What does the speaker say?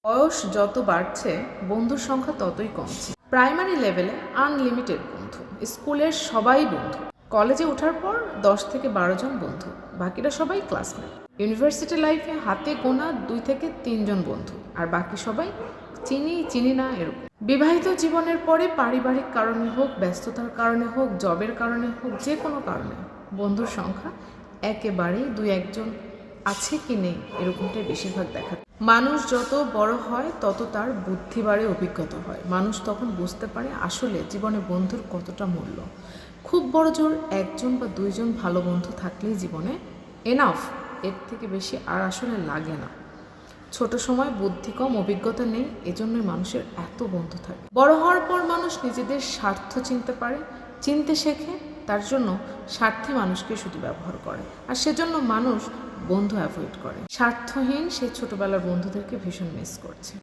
বয়স যত বাড়ছে বন্ধুর সংখ্যা ততই কমছে। প্রাইমারি লেভেলে আনলিমিটেড বন্ধু, স্কুলের সবাই বন্ধু, কলেজে ওঠার পর 10 থেকে 12 জন বন্ধু, বাকিরা সবাই ক্লাসমেট। ইউনিভার্সিটি লাইফে হাতে গোনা 2 থেকে 3 জন বন্ধু, আর বাকি সবাই চিনি না এরকম। বিবাহিত জীবনের পরে পারিবারিক কারণে হোক, ব্যস্ততার কারণে হোক, জবের কারণে হোক, যে কোনো কারণে বন্ধুর সংখ্যা একেবারেই 2-1 জন আছে কি নেই এরকমটাই বেশিরভাগ দেখা যায়। মানুষ যত বড় হয় তত তার বুদ্ধি বাড়ে, অভিজ্ঞতা হয়। মানুষ তখন বুঝতে পারে আসলে জীবনে বন্ধুর কতটা মূল্য। খুব বড় জোর 1 জন বা 2 জন ভালো বন্ধু থাকলেই জীবনে এনাফ, এর থেকে বেশি আর আসলে লাগে না। ছোট সময় বুদ্ধি কম, অভিজ্ঞতা নেই, এজন্যই মানুষের এত বন্ধু থাকে। বড় হওয়ার পর মানুষ নিজেদের স্বার্থ চিনতে শেখে, তার জন্য স্বার্থী মানুষকে শুধু ব্যবহার করে, আর সেজন্য মানুষ বন্ধু অ্যাভয়েড করে। স্বার্থহীন সেই ছোটবেলার বন্ধুদেরকে ভীষণ মিস করছে।